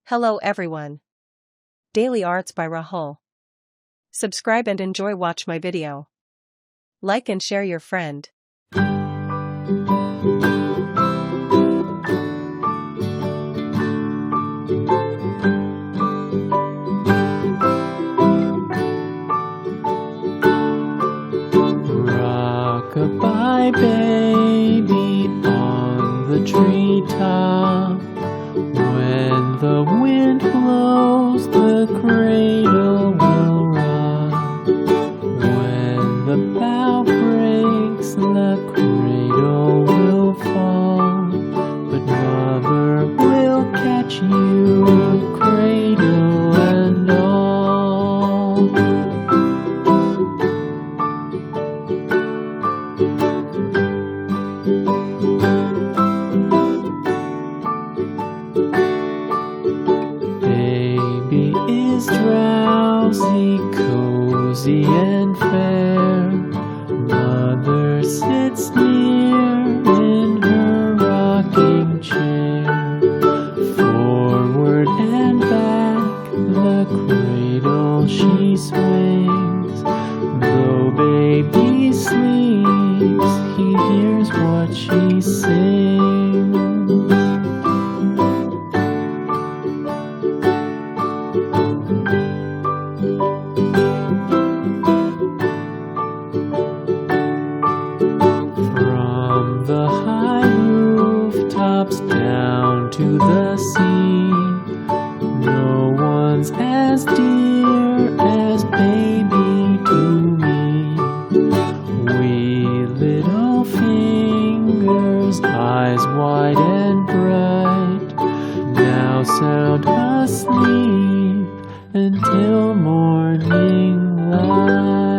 Hello everyone. Daily Arts by Rahul. Subscribe and enjoy watch my video. Like and share your friend. Rock-a-bye baby on the treetop. When the wind blows, the cradle will rock. When the bough breaks, the cradle will fall. But mother will catch you, cradle and all. Baby is drowsy, cozy and fair. Mother sits near in her rocking chair. Forward and back, the cradle she swings. Though baby sleeps, he hears what she sings. From the high rooftops down to the sea, no one's as dear as baby to me. Wee little fingers, eyes wide and bright, now sound asleep until morning light.